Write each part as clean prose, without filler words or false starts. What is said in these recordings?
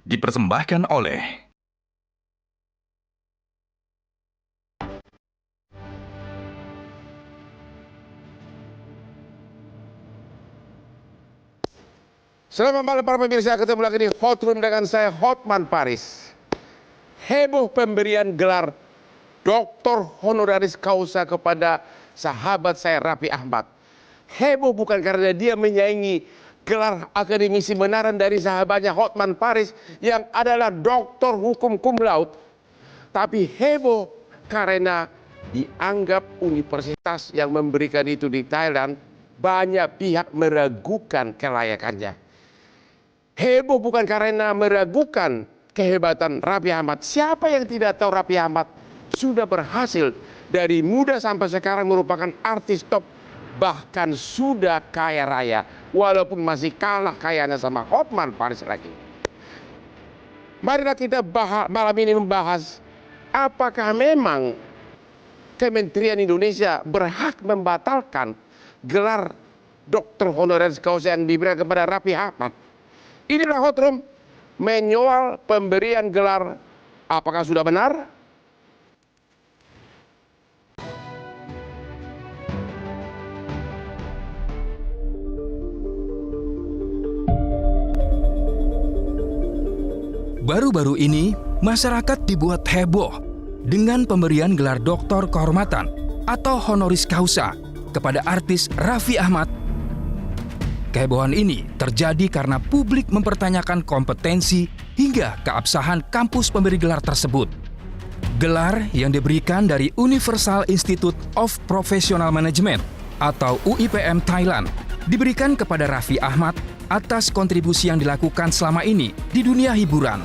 Dipersembahkan oleh Selamat malam para pemirsa, ketemu lagi di Hot Room dengan saya Hotman Paris. Heboh pemberian gelar Doktor Honoris Causa kepada sahabat saya Raffi Ahmad. Heboh bukan karena dia menyaingi gelar akademisi benaran dari sahabatnya Hotman Paris yang adalah doktor hukum cum laude. Tapi heboh karena dianggap universitas yang memberikan itu di Thailand banyak pihak meragukan kelayakannya. Heboh bukan karena meragukan kehebatan Raffi Ahmad. Siapa yang tidak tahu Raffi Ahmad sudah berhasil dari muda sampai sekarang merupakan artis top, bahkan sudah kaya raya walaupun masih kalah kayanya sama Hotman Paris lagi. Marilah kita malam ini membahas apakah memang Kementerian Indonesia berhak membatalkan gelar Doktor Honoris Causa yang diberikan kepada Raffi Ahmad. Inilah Hot Room menyoal pemberian gelar, apakah sudah benar? Baru-baru ini, masyarakat dibuat heboh dengan pemberian gelar doktor kehormatan atau honoris causa kepada artis Raffi Ahmad. Kehebohan ini terjadi karena publik mempertanyakan kompetensi hingga keabsahan kampus pemberi gelar tersebut. Gelar yang diberikan dari Universal Institute of Professional Management atau UIPM Thailand diberikan kepada Raffi Ahmad atas kontribusi yang dilakukan selama ini di dunia hiburan.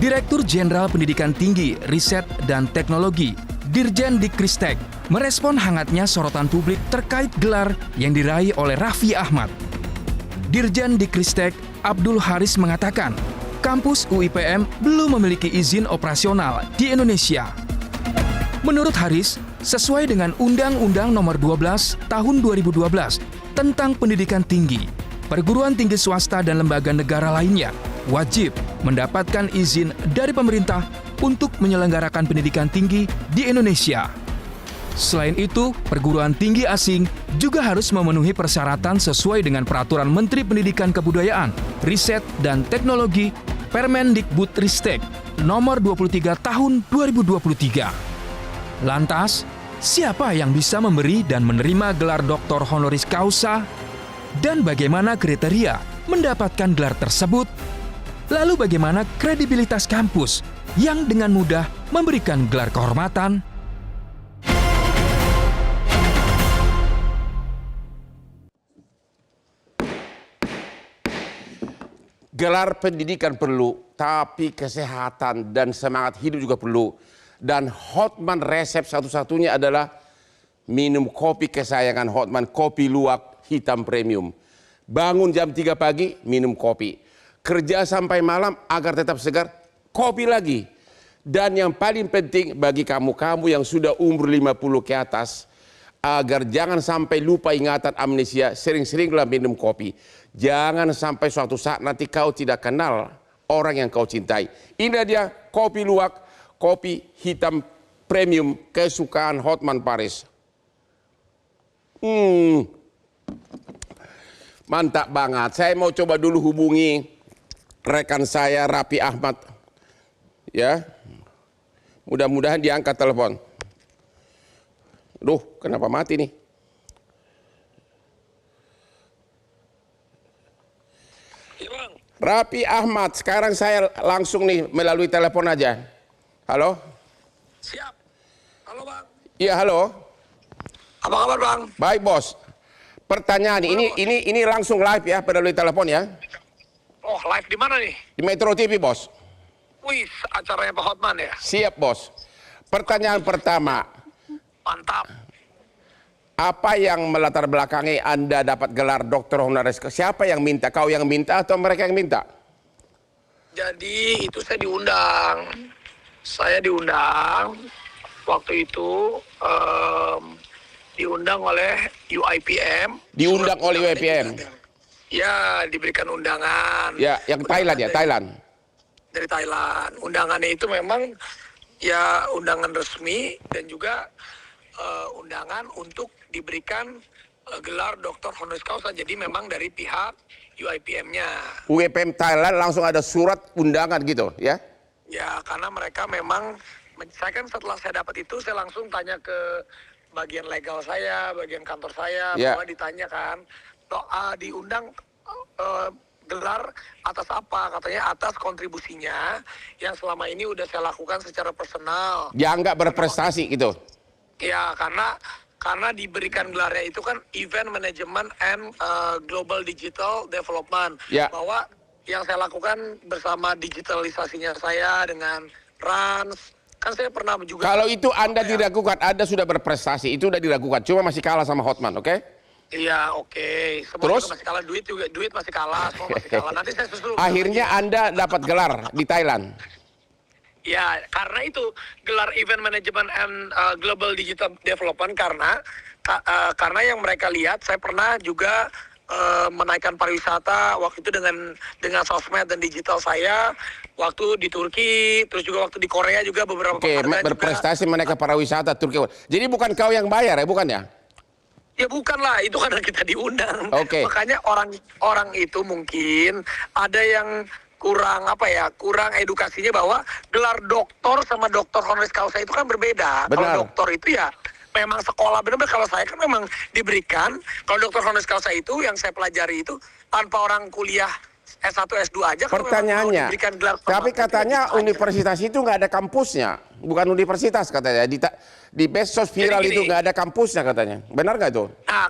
Direktur Jenderal Pendidikan Tinggi, Riset, dan Teknologi Dirjen Dikristek merespon hangatnya sorotan publik terkait gelar yang diraih oleh Raffi Ahmad. Dirjen Dikristek Abdul Haris mengatakan, kampus UIPM belum memiliki izin operasional di Indonesia. Menurut Haris, sesuai dengan Undang-Undang Nomor 12 Tahun 2012 tentang Pendidikan Tinggi, perguruan tinggi swasta dan lembaga negara lainnya wajib mendapatkan izin dari pemerintah untuk menyelenggarakan pendidikan tinggi di Indonesia. Selain itu, perguruan tinggi asing juga harus memenuhi persyaratan sesuai dengan Peraturan Menteri Pendidikan Kebudayaan, Riset, dan Teknologi Permendikbudristek Nomor 23 Tahun 2023. Lantas, siapa yang bisa memberi dan menerima gelar doktor honoris causa? Dan bagaimana kriteria mendapatkan gelar tersebut? Lalu bagaimana kredibilitas kampus yang dengan mudah memberikan gelar kehormatan? Gelar pendidikan perlu, tapi kesehatan dan semangat hidup juga perlu. Dan Hotman resep satu-satunya adalah minum kopi kesayangan Hotman, kopi luwak hitam premium. Bangun jam 3 pagi, minum kopi. Kerja sampai malam agar tetap segar, kopi lagi. Dan yang paling penting bagi kamu-kamu yang sudah umur 50 ke atas, agar jangan sampai lupa ingatan amnesia, sering-seringlah minum kopi. Jangan sampai suatu saat nanti kau tidak kenal orang yang kau cintai. Ini dia kopi luwak, kopi hitam premium kesukaan Hotman Paris. Mantap banget. Saya mau coba dulu hubungi rekan saya Raffi Ahmad. Ya. Mudah-mudahan diangkat telepon. Duh, kenapa mati nih? Raffi Ahmad, sekarang saya langsung nih melalui telepon aja. Halo? Siap. Halo Bang. Iya, halo. Apa kabar Bang? Baik, Bos. Pertanyaan ini langsung live ya melalui telepon ya. Oh, live di mana nih? Di Metro TV, Bos. Wih, acaranya Pak Hotman ya? Siap, Bos. Pertanyaan pertama. Mantap. Apa yang melatar belakangi Anda dapat gelar doktor honoris causa? Siapa yang minta? Kau yang minta atau mereka yang minta? Jadi itu saya diundang. Saya diundang waktu itu diundang oleh UIPM. Diundang oleh UIPM. Ya, diberikan undangan. Ya, yang Thailand ya, Thailand. dari Thailand. Undangannya itu memang ya undangan resmi dan juga undangan untuk diberikan gelar Doktor Honoris Causa. Jadi memang dari pihak UIPM-nya. UIPM Thailand langsung ada surat undangan gitu ya? Ya, karena mereka memang, saya kan setelah saya dapat itu, saya langsung tanya ke bagian legal saya, bagian kantor saya, Ya. bahwa ditanya kan, diundang gelar atas apa? Katanya atas kontribusinya yang selama ini udah saya lakukan secara personal. Dianggap berprestasi gitu. Ya, karena diberikan gelarnya itu kan Event Management and Global Digital Development. Ya. Bahwa yang saya lakukan bersama digitalisasinya saya dengan Rans, kan saya pernah juga. Kalau itu Anda diragukan, Anda sudah berprestasi, itu udah diragukan. Cuma masih kalah sama Hotman, oke? Iya, oke. Semua Terus? juga masih kalah, duit masih kalah, semua masih kalah. Nanti saya susul. Akhirnya Anda dapat gelar di Thailand. Ya, karena itu gelar Event Management and Global Digital Development karena yang mereka lihat, saya pernah juga menaikkan pariwisata waktu itu dengan sosmed dan digital saya waktu di Turki, terus juga waktu di Korea juga beberapa Oke, penghargaan berprestasi menaikkan pariwisata Turki. Jadi bukan kau yang bayar ya, bukan ya? Ya bukan lah, itu karena kita diundang. Oke. Makanya orang itu mungkin ada yang kurang kurang edukasinya bahwa gelar doktor sama doktor honoris causa itu kan berbeda. Benar. Kalau doktor itu ya memang sekolah benar-benar, kalau saya kan memang diberikan, kalau doktor honoris causa itu yang saya pelajari itu tanpa orang kuliah S1 S2 aja. Pertanyaannya, tapi katanya universitas itu nggak ada kampusnya, bukan universitas katanya. Di medsos viral Jadi gini, itu nggak ada kampusnya katanya. Benar nggak itu? Nah,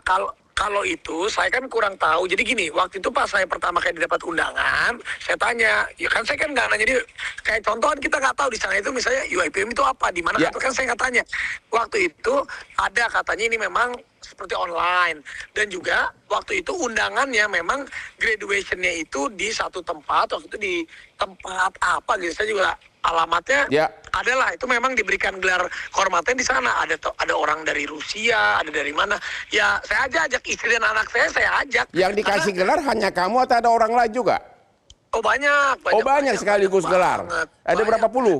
kalau itu saya kan kurang tahu. Jadi gini, waktu itu pas saya pertama kali dapat undangan, saya tanya, ya kan saya kan nggak nanya, jadi kayak contohan kita nggak tahu di sana itu misalnya UIPM itu apa, di mana Ya. kan saya nggak tanya. Waktu itu ada katanya ini memang seperti online, dan juga waktu itu undangannya memang graduationnya itu di satu tempat, waktu itu di tempat apa gitu, saya juga alamatnya Ya. adalah itu memang diberikan gelar kehormatan di sana, ada orang dari Rusia, ada dari mana, ya saya ajak istri dan anak saya ajak. Yang dikasih gelar hanya kamu atau ada orang lain juga? Oh banyak Sekaligus gelar. banget. Ada berapa puluh?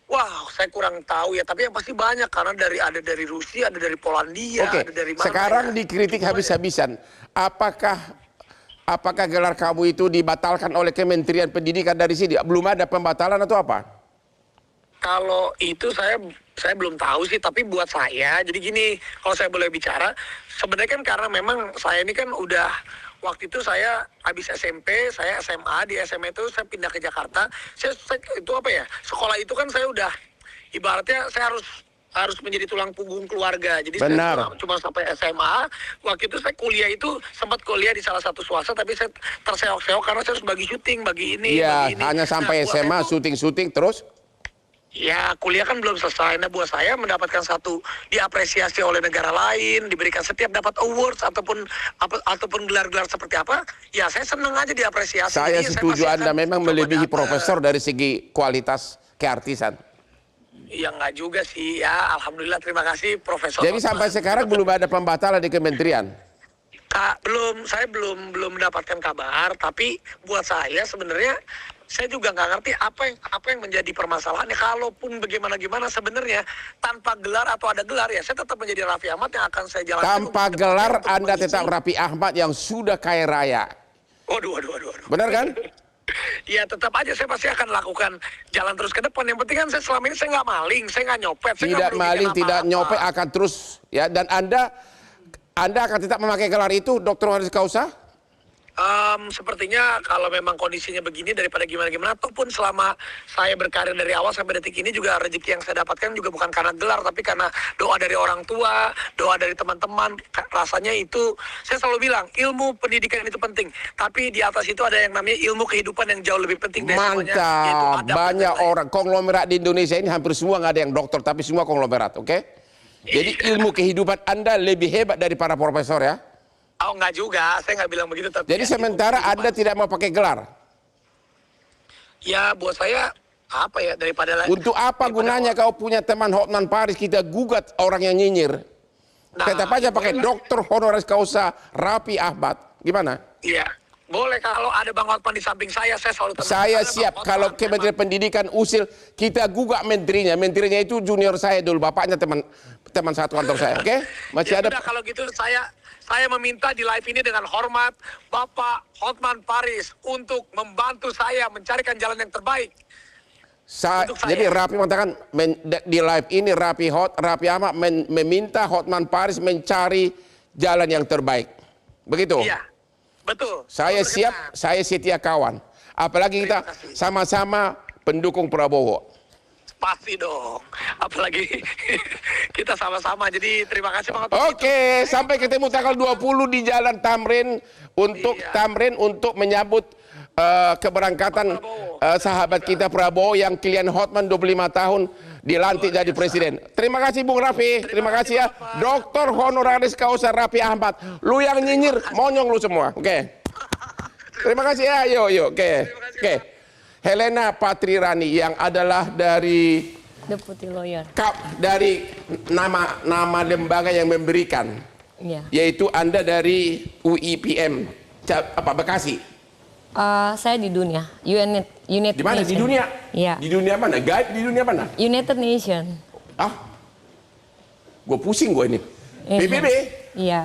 Wah, saya kurang tahu ya, tapi yang pasti banyak karena ada dari Rusia, ada dari Polandia, Oke, ada dari mana. sekarang ya. dikritik habis-habisan. Apakah gelar kamu itu dibatalkan oleh Kementerian Pendidikan dari sini? Belum ada pembatalan atau apa? Kalau itu saya belum tahu sih, tapi buat saya, jadi gini, kalau saya boleh bicara, sebenarnya kan karena memang saya ini kan udah, waktu itu saya habis SMP, saya SMA, di SMA itu saya pindah ke Jakarta, saya itu sekolah itu kan saya udah, ibaratnya saya harus menjadi tulang punggung keluarga. Jadi Benar. saya cuma sampai SMA. Waktu itu saya kuliah itu sempat kuliah di salah satu swasta, tapi saya terseok-seok karena saya harus bagi syuting, bagi ini, Iya, bagi ini. hanya sampai buat SMA saya tuh, syuting-syuting terus. ya kuliah kan belum selesai. Nah buat saya mendapatkan satu diapresiasi oleh negara lain, diberikan setiap dapat awards ataupun gelar-gelar seperti apa, ya saya senang aja diapresiasi. Saya Jadi setuju pasti Anda akan memang coba melebihi datang. profesor dari segi kualitas keartisan. Ya nggak juga sih ya, alhamdulillah, terima kasih Profesor. Jadi sampai sekarang belum ada pembatalan di kementerian. Saya belum mendapatkan kabar, tapi buat saya sebenarnya saya juga nggak ngerti apa yang menjadi permasalahannya. Kalaupun bagaimana sebenarnya tanpa gelar atau ada gelar, ya saya tetap menjadi Raffi Ahmad yang akan saya jalankan. Tanpa untuk gelar untuk Anda mengisi. tetap Raffi Ahmad yang sudah kaya raya. Waduh. Benar kan? Ya tetap aja saya pasti akan lakukan jalan terus ke depan. Yang penting kan saya selama ini saya nggak maling, saya nggak nyopet, saya nggak Tidak merugikan maling, tidak apa-apa. nyopet, akan terus ya. Dan Anda akan tetap memakai gelar itu, Doktor Honoris Causa? Sepertinya kalau memang kondisinya begini, daripada gimana-gimana, ataupun selama saya berkarir dari awal sampai detik ini juga rezeki yang saya dapatkan juga bukan karena gelar, tapi karena doa dari orang tua, doa dari teman-teman. Rasanya itu, saya selalu bilang, ilmu pendidikan itu penting, tapi di atas itu ada yang namanya ilmu kehidupan yang jauh lebih penting dari semuanya, yaitu Mantap, adab dan banyak lain-lain. orang konglomerat di Indonesia ini hampir semua nggak ada yang dokter, tapi semua konglomerat, oke? Jadi ilmu kehidupan Anda lebih hebat dari para profesor ya. Oh enggak juga, saya nggak bilang begitu. Tapi Jadi ya, sementara ilmu kehidupan. Anda tidak mau pakai gelar. Ya buat saya apa ya, daripada Untuk apa gunanya kau punya teman Hotman Paris, kita gugat orang yang nyinyir. Nah, Tetap aja pakai Doktor Honoris Causa Raffi Ahmad. Gimana? Iya, Boleh kalau ada Bang Hotman di samping saya selalu tenang. Saya Karena siap Bang kalau Hotman Kementerian Pendidikan usil, kita gugah menterinya. Menterinya itu junior saya dulu, bapaknya teman satu kantor saya, oke? Masih ya ada. udah, kalau gitu saya meminta di live ini dengan hormat Bapak Hotman Paris untuk membantu saya mencarikan jalan yang terbaik. Untuk saya. Jadi Rafi mengatakan di live ini Rafi Ahmad meminta Hotman Paris mencari jalan yang terbaik. Begitu? Iya, betul. Saya Betul, siap, benar. saya setia kawan. Apalagi kita Terima kasih. sama-sama pendukung Prabowo. Pasti dong. Apalagi kita sama-sama. Jadi terima kasih Bang Hotman. Oke, sampai ketemu tanggal 20 di Jalan Tamrin untuk menyambut keberangkatan sahabat kita Prabowo yang klien Hotman 25 tahun dilantik jadi presiden. Terima kasih Bung Rafi, terima kasih ya. Doktor Honoraris Causa Raffi Ahmad. Lu yang nyinyir, monyong lu semua. Oke. Terima kasih ya. Yuk. Oke. Helena Patrirani yang adalah dari Deputy Lawyer. dari nama lembaga yang memberikan, Iya. yaitu Anda dari UIPM Bekasi. Saya di dunia. United Di mana? Di Nation. dunia? Iya. Di dunia mana? Guide di dunia mana? United Nation. Gue pusing gue ini. Iya. PBB. Iya.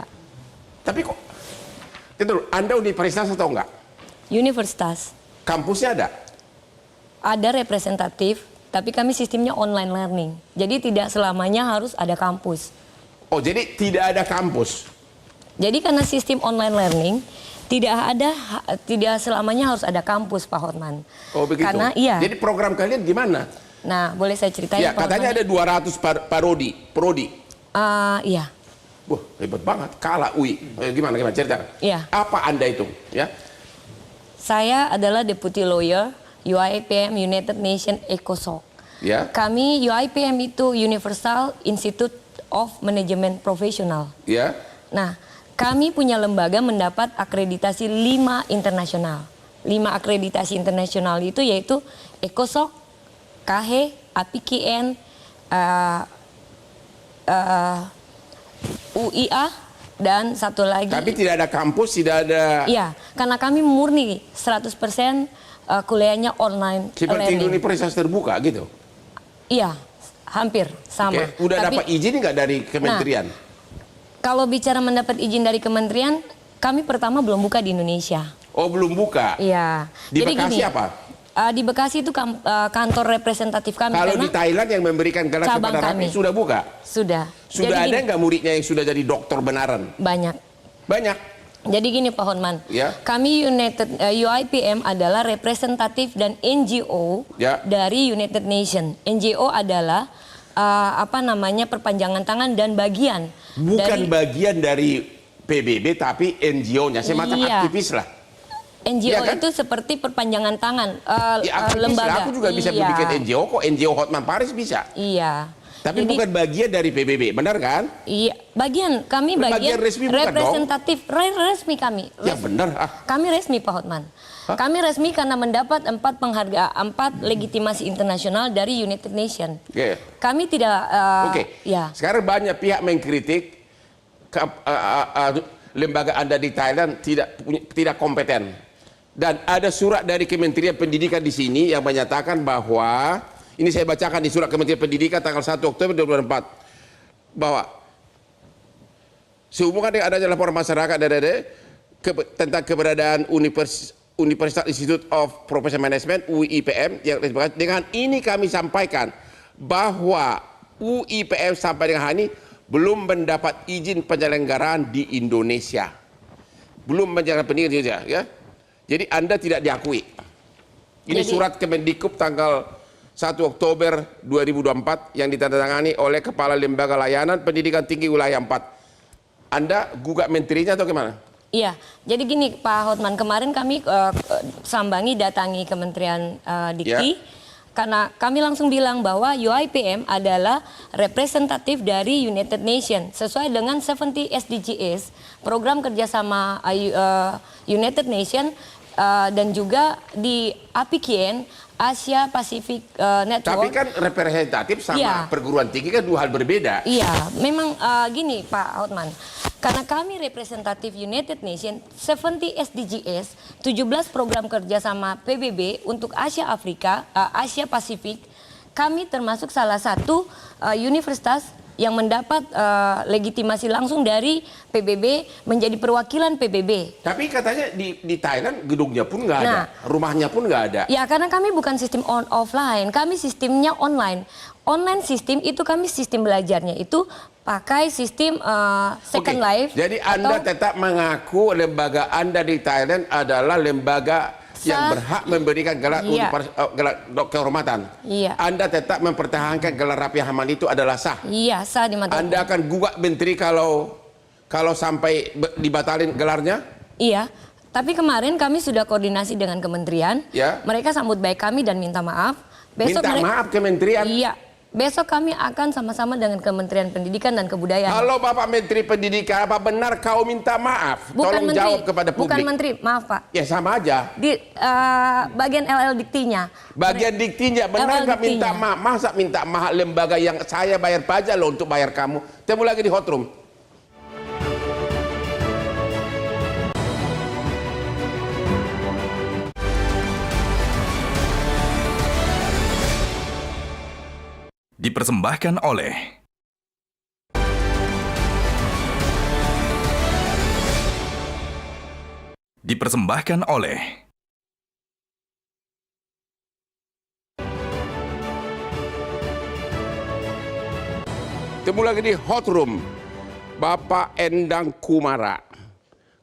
Tapi kok, itu Anda universitas atau enggak? Universitas. Kampusnya ada? Ada representatif, tapi kami sistemnya online learning. Jadi tidak selamanya harus ada kampus. Oh, jadi tidak ada kampus. Jadi karena sistem online learning, tidak selamanya harus ada kampus, Pak Hotman. Oh, begitu. Karena iya. Jadi program kalian gimana? Nah, boleh saya ceritain Ya, Pak katanya Hotman? ada 200 prodi. Iya. Wah, hebat banget. Kalah UI. Gimana cerita? Iya. Apa Anda itu? Ya. Saya adalah Deputy Lawyer UIPM United Nation ECOSOC. Ya. Kami UIPM itu Universal Institute of Management Professional. Ya. Nah, kami punya lembaga mendapat akreditasi 5 internasional. 5 akreditasi internasional itu yaitu ECOSOC, KH, APKN, UIA, dan satu lagi. Tapi tidak ada kampus, tidak ada. Iya, karena kami murni 100% kuliahnya online Seperti learning. universitas terbuka gitu. Iya, hampir sama. Oke. Udah dapat izin nggak dari kementerian? Kalau bicara mendapat izin dari kementerian, kami pertama belum buka di Indonesia. Oh, belum buka. Iya. Di Jadi Bekasi gini, apa? Di Bekasi itu kantor representatif kami. Kalau karena di Thailand yang memberikan gelar cabang kepada Rafi kami. sudah buka? Sudah. Sudah Jadi ada gini, nggak muridnya yang sudah jadi dokter benaran? banyak. Banyak. Jadi gini Pak Hotman, Ya. kami UIPM adalah representatif dan NGO Ya. dari United Nation. NGO adalah perpanjangan tangan dan bagian. Bukan bagian dari PBB tapi NGO-nya, semacam Iya. aktivis lah. NGO Iya kan? itu seperti perpanjangan tangan Ya, aktivis lah. lembaga. Aku juga bisa Iya. bikin NGO kok. NGO Hotman Paris bisa. Iya. Tapi Jadi, bukan bagian dari PBB, benar kan? Iya, kami Bagian bagian resmi bukan representatif, resmi kami. Ya benar. Kami resmi Pak Hotman. Hah? Kami resmi karena mendapat 4 penghargaan, 4 legitimasi internasional dari United Nation. Oke. Kami tidak. Oke. Ya. Sekarang banyak pihak mengkritik lembaga Anda di Thailand tidak kompeten. Dan ada surat dari Kementerian Pendidikan di sini yang menyatakan bahwa, ini saya bacakan di surat Kementerian Pendidikan tanggal 1 Oktober 2004, bahwa sehubungan dengan adanya laporan masyarakat tentang keberadaan Universitas Institute of Professional Management UIPM yang dengan ini kami sampaikan bahwa UIPM sampai dengan hari ini belum mendapat izin penyelenggaraan di Indonesia. Belum menjalankan pendidikan di Indonesia, ya. Jadi Anda tidak diakui. Ini surat Kemendikbud tanggal 1 Oktober 2024 yang ditandatangani oleh Kepala Lembaga Layanan Pendidikan Tinggi Wilayah 4. Anda gugat menterinya atau gimana? Iya, jadi gini Pak Hotman, kemarin kami datangi Kementerian Dikti, karena kami langsung bilang bahwa UIPM adalah representatif dari United Nations sesuai dengan 70 SDGs, program kerjasama United Nations, dan juga di APKN, Asia Pacific Network. Tapi kan representatif sama Iya. perguruan tinggi kan dua hal berbeda. Iya, memang gini Pak Hotman, Karena kami representatif United Nations, 70 SDGs, 17 program kerja sama PBB untuk Asia Afrika, Asia Pasifik, kami termasuk salah satu universitas yang mendapat legitimasi langsung dari PBB menjadi perwakilan PBB. Tapi katanya di Thailand gedungnya pun nggak ada, rumahnya pun nggak ada. Ya karena kami bukan sistem offline, kami sistemnya online. Online sistem itu kami sistem belajarnya itu pakai sistem Second Life. Jadi Anda tetap mengaku lembaga Anda di Thailand adalah lembaga yang berhak memberikan gelar kehormatan. Iya. Anda tetap mempertahankan gelar Raffi Ahmad itu adalah sah. Iya, sah di mata Anda akan gugat menteri kalau sampai dibatalin gelarnya? Iya. Tapi kemarin kami sudah koordinasi dengan kementerian. Ya. Mereka sambut baik kami dan minta maaf. Maaf kementerian? Iya. Besok kami akan sama-sama dengan Kementerian Pendidikan dan Kebudayaan. Halo Bapak Menteri Pendidikan, apa benar kau minta maaf? Bukan Tolong menteri, jawab kepada publik. Bukan Menteri, maaf Pak. Ya sama aja. Di bagian LL Diktinya. Bagian diktinya, benar nggak minta maaf? Masa minta maaf lembaga yang saya bayar pajak loh untuk bayar kamu? Temu lagi di Hot Room. Dipersembahkan oleh Temu lagi di Hot Room. Bapak Endang Kumara,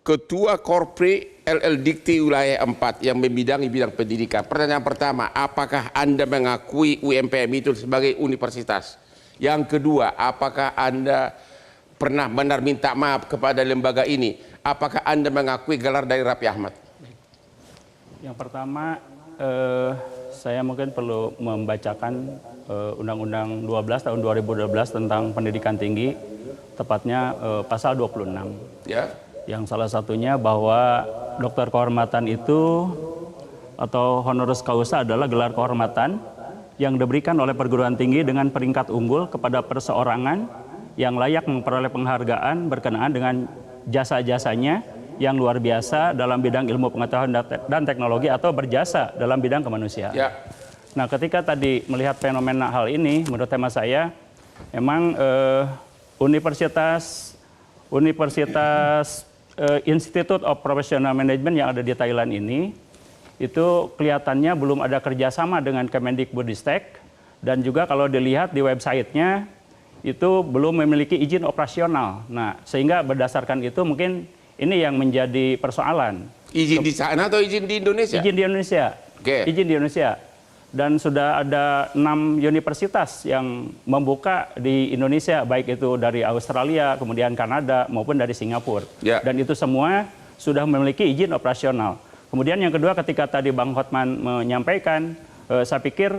Ketua Korpri LL Dikti Wilayah 4 yang membidangi bidang pendidikan. Pertanyaan pertama, apakah Anda mengakui UMPM itu sebagai universitas? Yang kedua, apakah Anda pernah benar minta maaf kepada lembaga ini? Apakah Anda mengakui gelar dari Raffi Ahmad? Yang pertama, saya mungkin perlu membacakan Undang-Undang 12 tahun 2012 tentang pendidikan tinggi, tepatnya pasal 26. Ya. Yang salah satunya bahwa dokter kehormatan itu atau honoris causa adalah gelar kehormatan yang diberikan oleh perguruan tinggi dengan peringkat unggul kepada perseorangan yang layak memperoleh penghargaan berkenaan dengan jasa-jasanya yang luar biasa dalam bidang ilmu pengetahuan dan teknologi atau berjasa dalam bidang kemanusiaan. Ya. Nah, ketika tadi melihat fenomena hal ini, menurut tema saya, memang Universitas Institute of Professional Management yang ada di Thailand ini, itu kelihatannya belum ada kerjasama dengan Kemendikbudristek, dan juga kalau dilihat di websitenya, itu belum memiliki izin operasional. Nah, sehingga berdasarkan itu mungkin ini yang menjadi persoalan. Izin di sana atau izin di Indonesia? Izin di Indonesia. Oke. Izin di Indonesia. Dan sudah ada 6 universitas yang membuka di Indonesia, baik itu dari Australia, kemudian Kanada, maupun dari Singapura. Ya. Dan itu semua sudah memiliki izin operasional. Kemudian yang kedua, ketika tadi Bang Hotman menyampaikan, saya pikir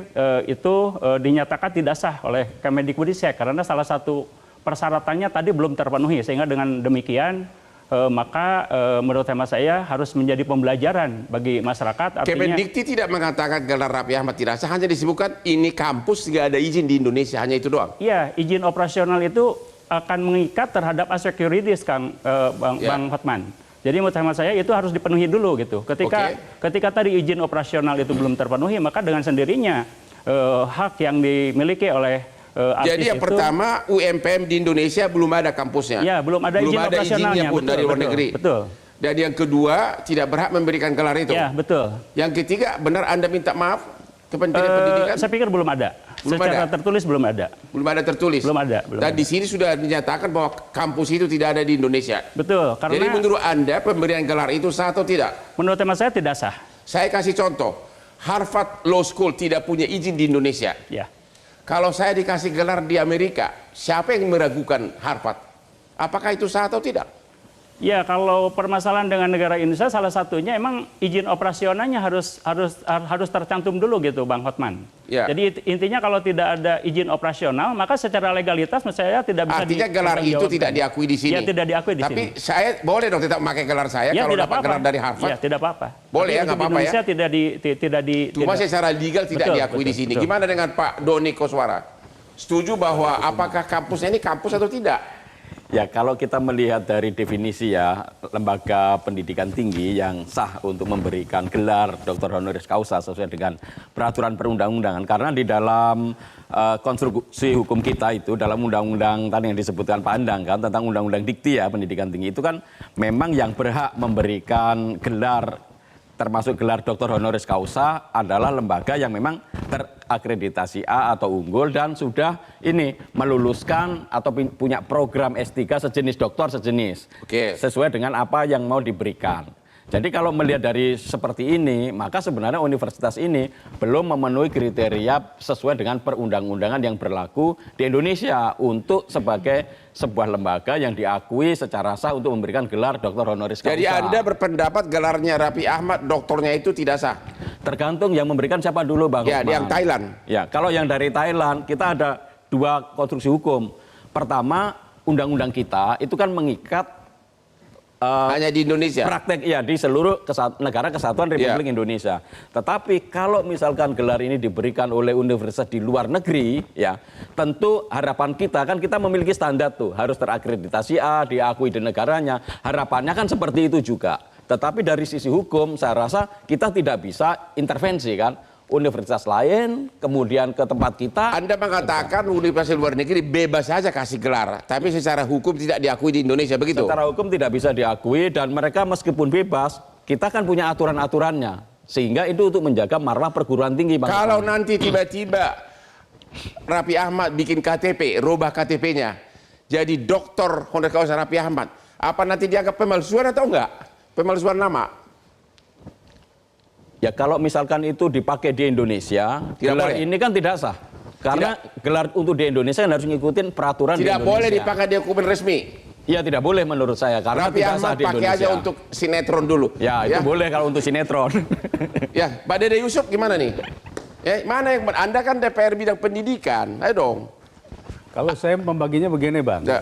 itu dinyatakan tidak sah oleh Kemendikbudristek karena salah satu persyaratannya tadi belum terpenuhi, sehingga dengan demikian maka menurut hemat saya harus menjadi pembelajaran bagi masyarakat. Artinya, Kemendikti tidak mengatakan gelar Raffi Ahmad tidak sah, hanya disebutkan ini kampus nggak ada izin di Indonesia, hanya itu doang. Iya, izin operasional itu akan mengikat terhadap aspek yuridis, Bang Hotman. Jadi menurut hemat saya itu harus dipenuhi dulu gitu. Ketika tadi izin operasional itu belum terpenuhi, maka dengan sendirinya hak yang dimiliki oleh jadi yang pertama, UMPM di Indonesia belum ada kampusnya. Ya, belum ada izin operasionalnya. Izinnya pun dari luar negeri. Betul. Dan yang kedua, tidak berhak memberikan gelar itu. Ya, betul. Yang ketiga, benar Anda minta maaf ke Kementerian Pendidikan? Saya pikir belum ada. Secara tertulis belum ada. Belum ada tertulis? Belum ada. Dan di sini sudah dinyatakan bahwa kampus itu tidak ada di Indonesia. Betul. Karena jadi menurut Anda pemberian gelar itu sah atau tidak? Menurut tema saya tidak sah. Saya kasih contoh. Harvard Law School tidak punya izin di Indonesia. Ya. Kalau saya dikasih gelar di Amerika, siapa yang meragukan Harvard? Apakah itu sah atau tidak? Ya, kalau permasalahan dengan negara Indonesia, salah satunya emang izin operasionalnya harus tercantum dulu gitu, Bang Hotman. Ya. Jadi intinya kalau tidak ada izin operasional, maka secara legalitas menurut saya tidak bisa. Artinya gelar itu tidak diakui di sini. Ya, tidak diakui di sini. Tapi saya boleh dong tetap memakai gelar saya ya, kalau dapat gelar dari Harvard. Ya, tidak apa-apa. Boleh ya, nggak apa-apa ya. Indonesia tidak di. Cuma secara legal tidak diakui di sini. Gimana dengan Pak Doni Koswara? Setuju bahwa apakah kampusnya ini kampus atau tidak? Ya, kalau kita melihat dari definisi ya, lembaga pendidikan tinggi yang sah untuk memberikan gelar Dr. honoris causa sesuai dengan peraturan perundang-undangan. Karena di dalam konstruksi hukum kita itu, dalam undang-undang tadi yang disebutkan Pak Andang kan, tentang undang-undang dikti ya, pendidikan tinggi itu kan memang yang berhak memberikan gelar termasuk gelar Dr. honoris causa adalah lembaga yang memang terakreditasi A atau unggul dan sudah ini meluluskan atau punya program S3 sejenis doktor sejenis. Oke. Sesuai dengan apa yang mau diberikan. Jadi kalau melihat dari seperti ini, maka sebenarnya universitas ini belum memenuhi kriteria sesuai dengan perundang-undangan yang berlaku di Indonesia untuk sebagai sebuah lembaga yang diakui secara sah untuk memberikan gelar Dr. honoris causa. Jadi Anda berpendapat gelarnya Raffi Ahmad, doktornya itu tidak sah? Tergantung yang memberikan siapa dulu, Bang Ya, Hotman. yang Thailand. Ya, kalau yang dari Thailand, kita ada dua konstruksi hukum. Pertama, undang-undang kita itu kan mengikat hanya di Indonesia. praktek ya di seluruh negara kesatuan Republik Indonesia. Tetapi kalau misalkan gelar ini diberikan oleh universitas di luar negeri, ya tentu harapan kita kan kita memiliki standar tuh, harus terakreditasi A, diakui di negaranya. Harapannya kan seperti itu juga. Tetapi dari sisi hukum saya rasa kita tidak bisa intervensi kan. Universitas lain, kemudian ke tempat kita. Anda mengatakan universitas luar negeri bebas saja kasih gelar, tapi secara hukum tidak diakui di Indonesia, begitu? Secara hukum tidak bisa diakui dan mereka meskipun bebas, kita kan punya aturan-aturannya. Sehingga itu untuk menjaga marwah perguruan tinggi. Bang. Kalau nanti tiba-tiba Raffi Ahmad bikin KTP, rubah KTP-nya, jadi doktor honoris causa Raffi Ahmad, apa nanti dianggap pemalsuan atau enggak? Pemalsuan nama? Ya kalau misalkan itu dipakai di Indonesia, gelar boleh. ini kan tidak sah. Karena gelar untuk di Indonesia kan harus ngikutin peraturan di Tidak Indonesia. boleh dipakai di dokumen resmi. Iya tidak boleh menurut saya karena Raffi tidak sah Ahmad di pakai Indonesia. aja untuk sinetron dulu. Ya itu boleh kalau untuk sinetron. Ya, Pak Dede Yusuf gimana nih? Ya, mana yang Anda kan DPR bidang pendidikan, ayo dong. Kalau saya membaginya begini, Bang. Ya.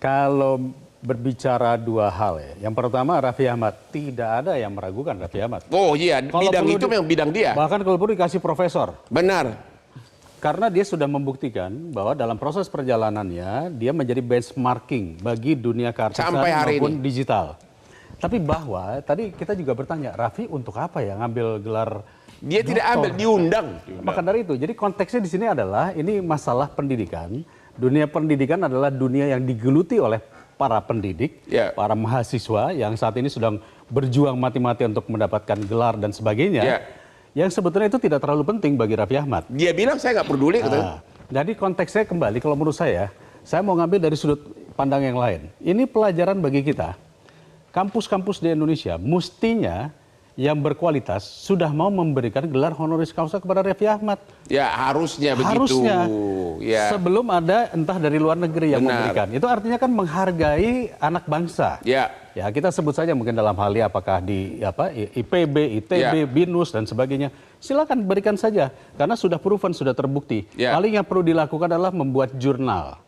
Kalau berbicara dua hal ya. Yang pertama Raffi Ahmad, tidak ada yang meragukan Raffi Ahmad. Oh iya, Kalau bidang perlu itu memang bidang dia. Bahkan kalau perlu dikasih profesor. Benar. Karena dia sudah membuktikan bahwa dalam proses perjalanannya dia menjadi benchmarking bagi dunia keartisan Sampai hari maupun ini. digital. Tapi bahwa tadi kita juga bertanya, Raffi untuk apa ya ngambil gelar Dia tidak doktor? ambil, diundang. Maka dari itu, jadi konteksnya di sini adalah ini masalah pendidikan. Dunia pendidikan adalah dunia yang digeluti oleh para pendidik, para mahasiswa yang saat ini sedang berjuang mati-matian untuk mendapatkan gelar dan sebagainya. Yang sebetulnya itu tidak terlalu penting bagi Raffi Ahmad. Dia bilang saya nggak peduli. Jadi konteksnya kembali, kalau menurut saya mau ngambil dari sudut pandang yang lain. Ini pelajaran bagi kita. Kampus-kampus di Indonesia mestinya yang berkualitas sudah mau memberikan gelar honoris causa kepada Raffi Ahmad. Ya harusnya begitu. Harusnya. Ya. Sebelum ada entah dari luar negeri yang Benar. memberikan. Itu artinya kan menghargai anak bangsa. Ya. Ya kita sebut saja mungkin dalam hal ini apakah di IPB, ITB, BINUS dan sebagainya. Silakan berikan saja karena sudah proven, sudah terbukti. Paling yang perlu dilakukan adalah membuat jurnal.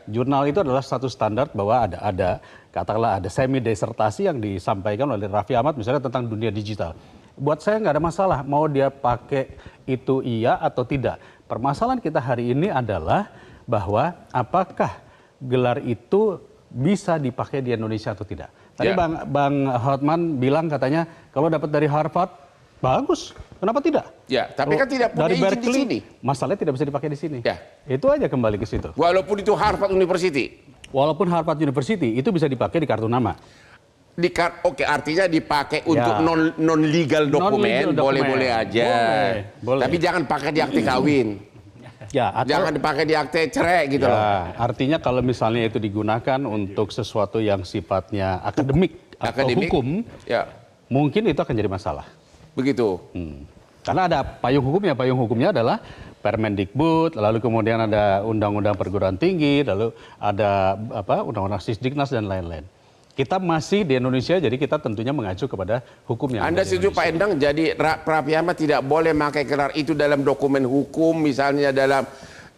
Jurnal itu adalah satu standar bahwa ada katakanlah ada semi disertasi yang disampaikan oleh Raffi Ahmad misalnya tentang dunia digital. Buat saya nggak ada masalah mau dia pakai itu iya atau tidak. Permasalahan kita hari ini adalah bahwa apakah gelar itu bisa dipakai di Indonesia atau tidak. Tadi Bang Hotman bilang katanya kalau dapat dari Harvard bagus, kenapa tidak? Ya, tapi kan tidak punya dari izin di Berkeley, sini. masalahnya tidak bisa dipakai di sini. Ya. Itu aja kembali ke situ. Walaupun itu Harvard University. Walaupun Harvard University itu bisa dipakai di kartu nama. Oke, artinya dipakai untuk non legal dokumen, boleh-boleh aja. Boleh. Tapi jangan pakai di akte kawin. Ya, atau, jangan dipakai di akte cerai gitu loh. Artinya kalau misalnya itu digunakan untuk sesuatu yang sifatnya akademik atau hukum, mungkin itu akan jadi masalah. Begitu. Karena ada payung hukumnya. Payung hukumnya adalah Permendikbud, lalu kemudian ada Undang-Undang Perguruan Tinggi, lalu ada Undang-Undang Sisdiknas dan lain-lain. Kita masih di Indonesia, jadi kita tentunya mengacu kepada hukum yang Anda setuju Pak Endang, jadi Raffi Ahmad tidak boleh pakai gelar itu dalam dokumen hukum, misalnya dalam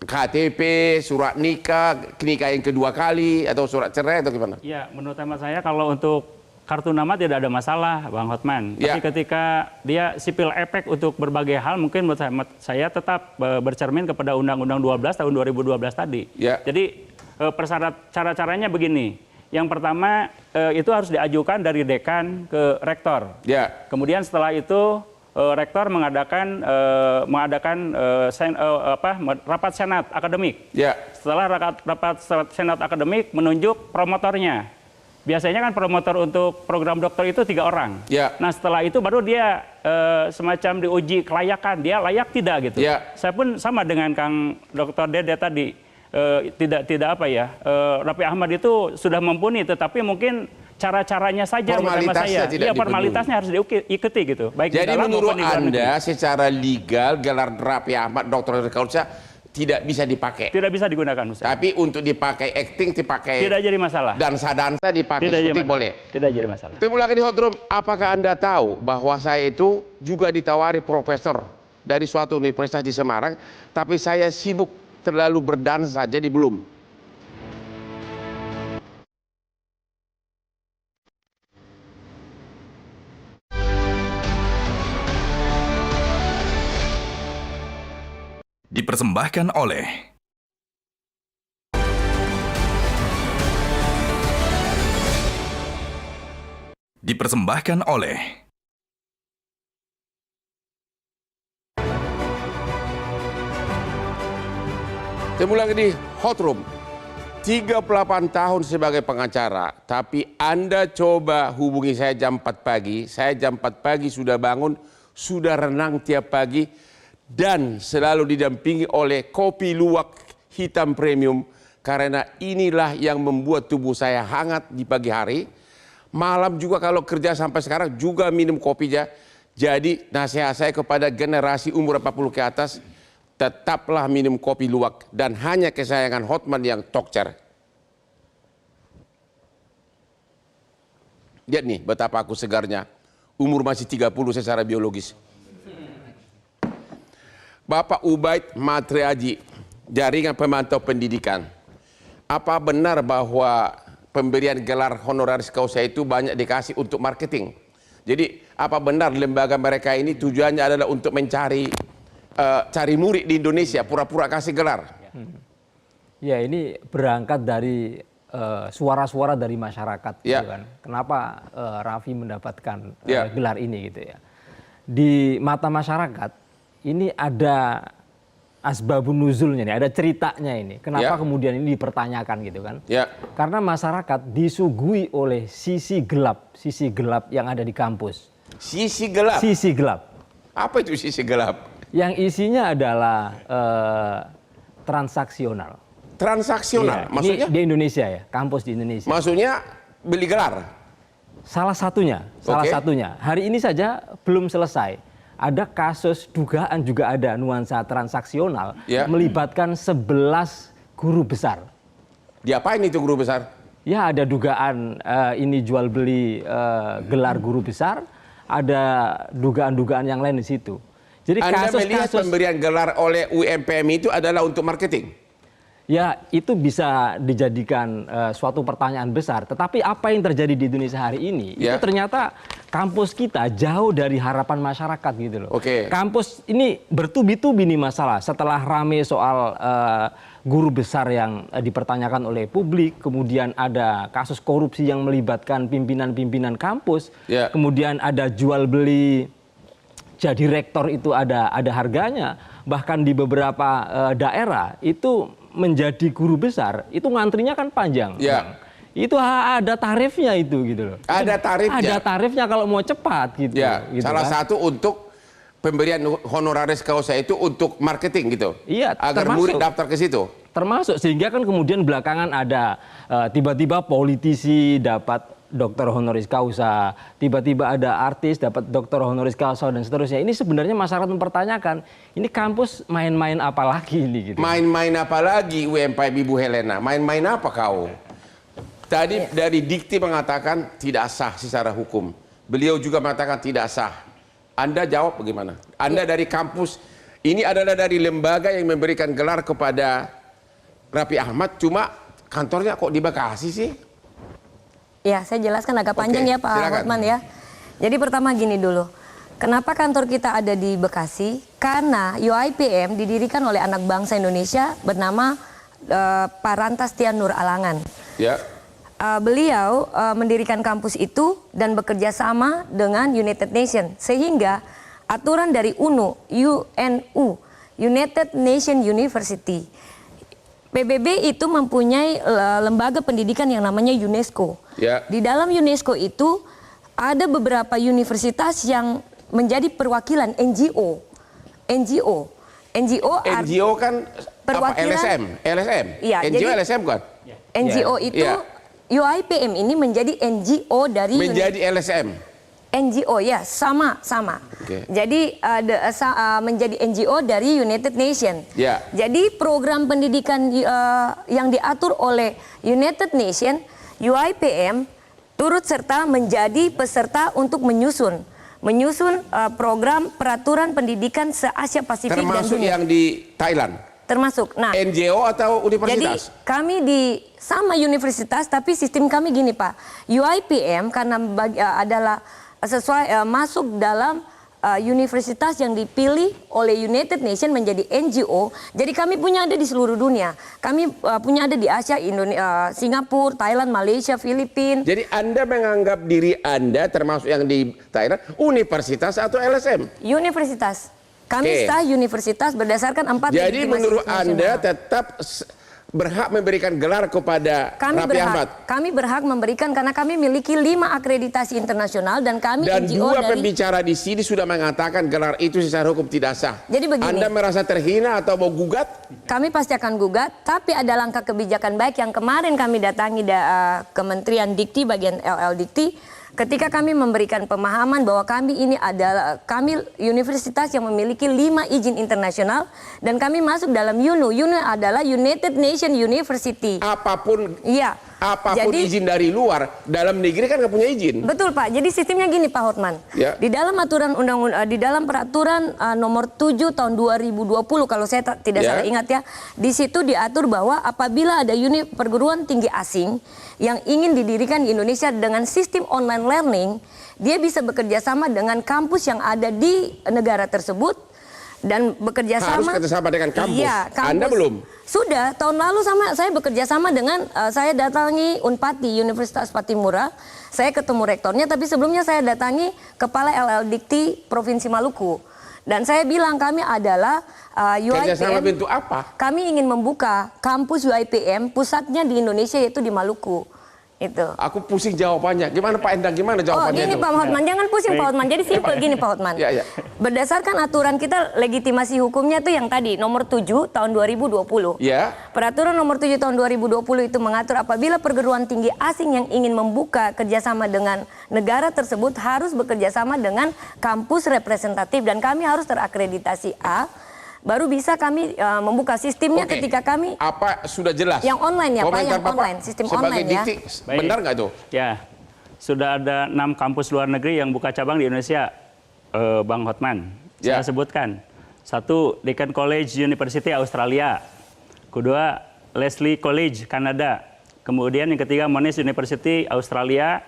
KTP, surat nikah yang kedua kali, atau surat cerai atau gimana? Ya, menurut hemat saya kalau untuk kartu nama tidak ada masalah, Bang Hotman. Tapi ketika dia sipil efek untuk berbagai hal, mungkin menurut saya tetap bercermin kepada Undang-Undang 12 tahun 2012 tadi. Jadi cara-caranya begini. Yang pertama itu harus diajukan dari dekan ke rektor. Ya. Kemudian setelah itu rektor mengadakan rapat senat akademik. Ya. Setelah rapat senat akademik menunjuk promotornya. Biasanya kan promotor untuk program dokter itu 3 orang. Ya. Nah setelah itu baru dia semacam diuji kelayakan, dia layak tidak gitu. Ya. Saya pun sama dengan Kang Dr. Dede tadi, Raffi Ahmad itu sudah mumpuni, tetapi mungkin cara-caranya saja menurut saya. Iya, formalitasnya harus diikuti gitu. Baik jadi di dalam menurut maupun di luar Anda negeri. secara legal gelar Raffi Ahmad Dr. Honoris Causa tidak bisa dipakai. Tidak bisa digunakan, Ustaz. Tapi untuk dipakai acting, dipakai Tidak jadi masalah. dansa dipakai Tidak jadi syuting masalah. boleh. Tidak jadi masalah. Ketemu lagi di Hot Room. Apakah Anda tahu bahwa saya itu juga ditawari profesor dari suatu universitas di Semarang, tapi saya sibuk terlalu berdansa, jadi belum. Dipersembahkan oleh Ketemu lagi di Hot Room. 38 tahun sebagai pengacara, tapi Anda coba hubungi saya jam 4 pagi. Saya jam 4 pagi sudah bangun, sudah renang tiap pagi, dan selalu didampingi oleh kopi luwak hitam premium, karena inilah yang membuat tubuh saya hangat di pagi hari. Malam juga kalau kerja sampai sekarang juga minum kopinya. Jadi nasihat saya kepada generasi umur 40 ke atas, tetaplah minum kopi luwak dan hanya kesayangan Hotman yang tokcer. Lihat nih betapa aku segarnya. Umur masih 30 secara biologis. Bapak Ubaid Matriaji, Jaringan Pemantau Pendidikan. Apa benar bahwa pemberian gelar honoris causa itu banyak dikasih untuk marketing? Jadi apa benar lembaga mereka ini tujuannya adalah untuk mencari cari murid di Indonesia, pura-pura kasih gelar? Ya, ini berangkat dari suara-suara dari masyarakat, Ya. gitu kan. Kenapa Raffi mendapatkan Ya. gelar ini gitu ya? Di mata masyarakat ini ada asbabun nuzulnya nih, ada ceritanya ini. Kenapa Ya. kemudian ini dipertanyakan gitu kan? Ya. Karena masyarakat disuguhi oleh sisi gelap yang ada di kampus. Sisi gelap. Sisi gelap. Apa itu sisi gelap? Yang isinya adalah transaksional. Transaksional. Iya, Maksudnya? ini di Indonesia ya, kampus di Indonesia. Maksudnya beli gelar. Salah satunya. Hari ini saja belum selesai. Ada kasus dugaan juga ada nuansa transaksional Ya. melibatkan 11 guru besar. Diapain itu guru besar? Ya, ada dugaan ini jual beli gelar guru besar, ada dugaan-dugaan yang lain di situ. Jadi Anda melihat kasus-kasus pemberian gelar oleh UMPM itu adalah untuk marketing? ya itu bisa dijadikan suatu pertanyaan besar. Tetapi apa yang terjadi di Indonesia hari ini Ya. itu ternyata kampus kita jauh dari harapan masyarakat gitu loh. Oke. Kampus ini bertubi-tubi nih masalah. Setelah rame soal guru besar yang dipertanyakan oleh publik, kemudian ada kasus korupsi yang melibatkan pimpinan-pimpinan kampus, Ya. kemudian ada jual beli. Jadi rektor itu ada harganya, bahkan di beberapa daerah itu menjadi guru besar itu ngantrinya kan panjang. Ya. Itu ada tarifnya itu gitu loh. Ada tarifnya? Ada tarifnya kalau mau cepat gitu. Ya, gitu salah kan. satu untuk pemberian honoris causa itu untuk marketing gitu. Iya, Agar termasuk. murid daftar ke situ. Termasuk sehingga kan kemudian belakangan ada tiba-tiba politisi dapat dokter honoris causa, tiba-tiba ada artis dapat dokter honoris causa dan seterusnya. Ini sebenarnya masyarakat mempertanyakan, ini kampus main-main apa lagi ini gitu. Main-main apa lagi UMPM Ibu Helena? Main-main apa kau? Tadi dari dikti mengatakan tidak sah secara hukum. Beliau juga mengatakan tidak sah. Anda jawab bagaimana? Anda dari kampus, ini adalah dari lembaga yang memberikan gelar kepada Raffi Ahmad, cuma kantornya kok di Bekasi sih? Ya, saya jelaskan agak panjang Oke, ya Pak silakan. Hotman ya. Jadi pertama gini dulu. Kenapa kantor kita ada di Bekasi? Karena UIPM didirikan oleh anak bangsa Indonesia bernama Pak Rantastian Nur Alangan. Ya. Beliau mendirikan kampus itu dan bekerja sama dengan United Nations sehingga aturan dari UNU, United Nations University, PBB itu mempunyai lembaga pendidikan yang namanya UNESCO. Ya. Di dalam UNESCO itu ada beberapa universitas yang menjadi perwakilan NGO. NGO kan apa? LSM? Iya, NGO jadi, LSM kan? NGO itu UIPM ini menjadi NGO dari LSM. NGO ya, sama. Okay. Jadi menjadi NGO dari United Nations. Ya. Jadi program pendidikan yang diatur oleh United Nations, UIPM turut serta menjadi peserta untuk menyusun program peraturan pendidikan se-Asia Pasifik dan Termasuk dunia. yang di Thailand. Termasuk. Nah, NGO atau universitas? jadi kami di sama universitas, tapi sistem kami gini Pak. UIPM karena adalah sesuai masuk dalam universitas yang dipilih oleh United Nations menjadi NGO. Jadi kami punya ada di seluruh dunia. Kami punya ada di Asia, Indonesia, Singapura, Thailand, Malaysia, Filipina. Jadi Anda menganggap diri Anda termasuk yang di Thailand universitas atau LSM? Universitas. Kami sah universitas berdasarkan 4 Jadi legitimasi menurut Anda nasional. tetap berhak memberikan gelar kepada Raffi Ahmad? Kami berhak memberikan karena kami miliki 5 akreditasi internasional dan kami Dan NGO dua dari... pembicara di sini sudah mengatakan gelar itu secara hukum tidak sah. Jadi begini. Anda merasa terhina atau mau gugat? Kami pasti akan gugat, tapi ada langkah kebijakan baik yang kemarin kami datangi Kementerian Dikti bagian LL Dikti. Ketika kami memberikan pemahaman bahwa kami ini adalah universitas yang memiliki 5 izin internasional dan kami masuk dalam UNU. UNU adalah United Nations University. Apapun Jadi, izin dari luar, dalam negeri kan nggak punya izin. Betul Pak. Jadi sistemnya gini Pak Hotman. Ya. Di dalam di dalam peraturan nomor 7 tahun 2020 kalau saya tidak salah ingat ya, di situ diatur bahwa apabila ada perguruan tinggi asing yang ingin didirikan di Indonesia dengan sistem online learning, dia bisa bekerja sama dengan kampus yang ada di negara tersebut dan bekerja Harus sama. kerjasama dengan kampus. Iya, kampus. Anda belum? Sudah, tahun lalu saya bekerja sama dengan saya datangi Unpati Universitas Patimura. Saya ketemu rektornya, tapi sebelumnya saya datangi Kepala LL Dikti Provinsi Maluku. Dan saya bilang kami adalah UIPM. Kerjasama bentuk apa? Kami ingin membuka kampus UIPM, pusatnya di Indonesia yaitu di Maluku. Itu. Aku pusing jawabannya. Gimana Pak Endang? Gimana jawabannya gini itu? Pak Hotman, jangan pusing Pak Hotman. Jadi simpel gini Pak Hotman. Ya. Berdasarkan aturan kita legitimasi hukumnya tuh yang tadi nomor 7 tahun 2020. Ya. Peraturan nomor 7 tahun 2020 itu mengatur apabila perguruan tinggi asing yang ingin membuka kerjasama dengan negara tersebut harus bekerjasama dengan kampus representatif dan kami harus terakreditasi A. Baru bisa kami membuka sistemnya ketika kami... Apa sudah jelas? Yang online ya Pak, yang Bapak, online, sistem sebagai online ya. Dikti, benar nggak itu? Ya, sudah ada 6 kampus luar negeri yang buka cabang di Indonesia, Bang Hotman. Saya sebutkan. 1, Deakin College University Australia. Kedua, Lesley College Kanada. Kemudian yang ketiga, Monash University Australia.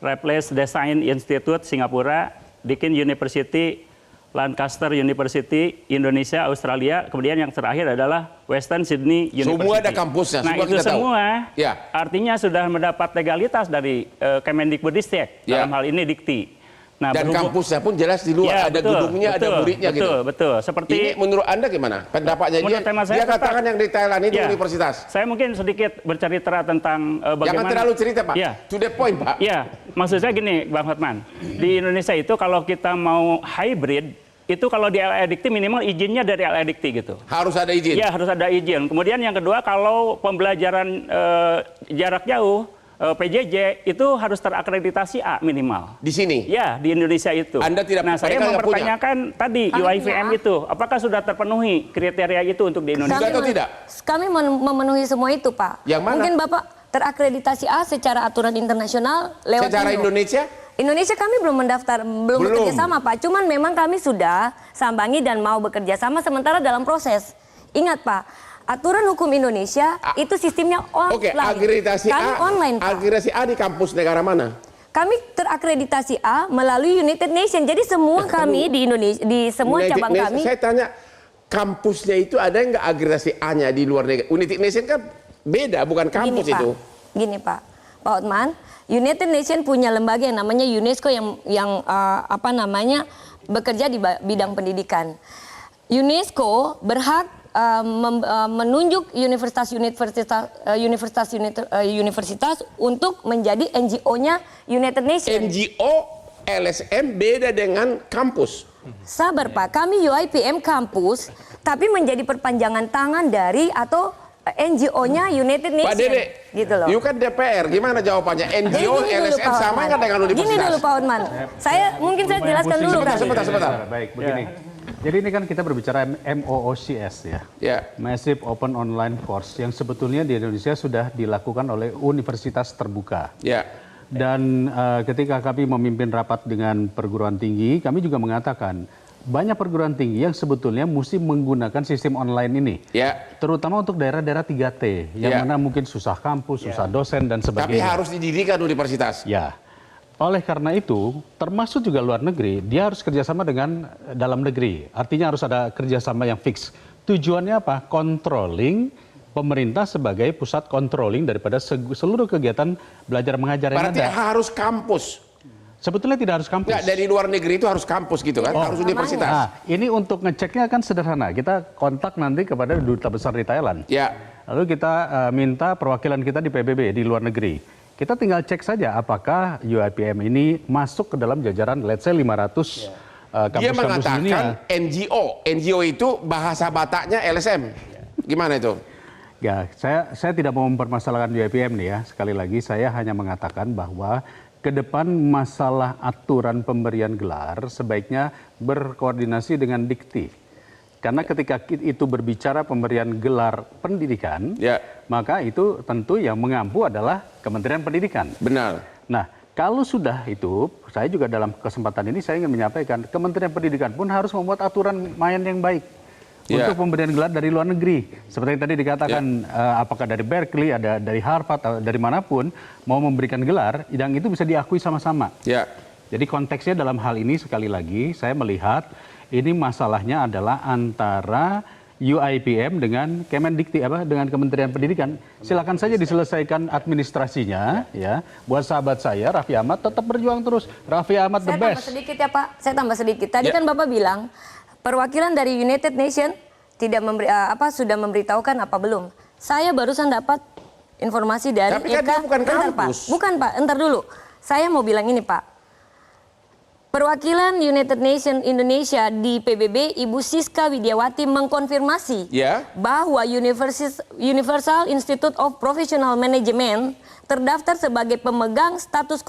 Raffles Design Institute Singapura. Deakin University Lancaster University, Indonesia, Australia. Kemudian yang terakhir adalah Western Sydney University. Semua ada kampusnya, nah semua itu kita semua tahu. Ya. Artinya sudah mendapat legalitas dari Kemendikbudristek, dalam hal ini Dikti. Nah, dan kampusnya pun jelas di luar, ada gedungnya, ada muridnya gitu. Betul. Seperti ini menurut Anda gimana? Pendapatnya dia katakan yang di Thailand itu universitas. Saya mungkin sedikit bercerita tentang bagaimana. Jangan terlalu cerita Pak, to the point Pak. Iya, maksud saya gini Bang Hotman. Di Indonesia itu kalau kita mau hybrid, itu kalau di LL Dikti minimal izinnya dari LL Dikti gitu. Harus ada izin? Iya, harus ada izin. Kemudian yang kedua, kalau pembelajaran jarak jauh, PJJ, itu harus terakreditasi A minimal. Di sini? Ya, di Indonesia itu. Anda tidak, nah, saya mempertanyakan tadi UIPM itu, apakah sudah terpenuhi kriteria itu untuk di Indonesia? Atau tidak? Kami memenuhi semua itu Pak. Yang mana? Mungkin Bapak terakreditasi A secara aturan internasional lewat secara Indonesia? Indonesia kami belum mendaftar, belum bekerja sama Pak. Cuman memang kami sudah sambangi dan mau bekerja sama sementara dalam proses. Ingat Pak, aturan hukum Indonesia itu sistemnya online. Oke, akreditasi kami A, online Pak. akreditasi A di kampus negara mana? Kami terakreditasi A melalui United Nations. Jadi semua kami di Indonesia, di semua cabang kami. Saya tanya, kampusnya itu ada nggak agregasi A-nya di luar negeri? United Nation kan beda, bukan kampus Gini, itu. Pak. Gini Pak Hotman, United Nation punya lembaga yang namanya UNESCO yang bekerja di bidang pendidikan. UNESCO berhak menunjuk universitas untuk menjadi NGO-nya United Nations. NGO LSM beda dengan kampus. Sabar Pak, kami UIPM kampus, tapi menjadi perpanjangan tangan dari atau NGO-nya United Nations. Pak Dede, gitu loh. you kan DPR, gimana jawabannya? NGO LSM sama nggak dengan universitas? Gini dulu Pak Hotman, saya jelaskan dulu kan. Sebentar. Baik, begini. Jadi ini kan kita berbicara MOOCS ya. Massive Open Online Course yang sebetulnya di Indonesia sudah dilakukan oleh universitas terbuka. Dan ketika kami memimpin rapat dengan perguruan tinggi, kami juga mengatakan banyak perguruan tinggi yang sebetulnya mesti menggunakan sistem online ini. Terutama untuk daerah-daerah 3T, yang mana mungkin susah kampus, susah dosen, dan sebagainya. Tapi harus didirikan universitas. Ya. Oleh karena itu, termasuk juga luar negeri, dia harus kerjasama dengan dalam negeri. Artinya harus ada kerjasama yang fix. Tujuannya apa? Controlling pemerintah sebagai pusat controlling daripada seluruh kegiatan belajar mengajar yang ada. Berarti harus kampus. Sebetulnya tidak harus kampus. Nggak, dari luar negeri itu harus kampus gitu kan, harus universitas. Nah, ini untuk ngeceknya kan sederhana. Kita kontak nanti kepada duta besar di Thailand. Lalu kita minta perwakilan kita di PBB di luar negeri. Kita tinggal cek saja apakah UIPM ini masuk ke dalam jajaran let's say 500 kampus-kampus dunia. Dia mengatakan NGO. NGO itu bahasa Bataknya LSM. Gimana itu? Ya, saya tidak mau mempermasalahkan UIPM nih ya. Sekali lagi saya hanya mengatakan bahwa ke depan masalah aturan pemberian gelar sebaiknya berkoordinasi dengan Dikti. Karena ketika itu berbicara pemberian gelar pendidikan, maka itu tentu yang mengampu adalah Kementerian Pendidikan. Benar. Nah, kalau sudah itu, saya juga dalam kesempatan ini saya ingin menyampaikan, Kementerian Pendidikan pun harus membuat aturan main yang baik untuk pemberian gelar dari luar negeri. Seperti yang tadi dikatakan, apakah dari Berkeley, ada dari Harvard, atau dari manapun, mau memberikan gelar, yang itu bisa diakui sama-sama. Jadi konteksnya dalam hal ini sekali lagi, saya melihat ini masalahnya adalah antara UIPM dengan Kemendikti dengan Kementerian Pendidikan. Silakan saja diselesaikan administrasinya ya. Buat sahabat saya Raffi Ahmad tetap berjuang terus. Raffi Ahmad the best. Saya tambah sedikit ya Pak. Saya tambah sedikit. Tadi kan Bapak bilang perwakilan dari United Nation tidak sudah memberitahukan apa belum. Saya barusan dapat informasi dari Tapi kan dia bukan kampus. Bukan Pak, entar dulu. Saya mau bilang ini Pak. Perwakilan United Nation Indonesia di PBB, Ibu Siska Widiawati mengkonfirmasi bahwa Universal Institute of Professional Management terdaftar sebagai pemegang status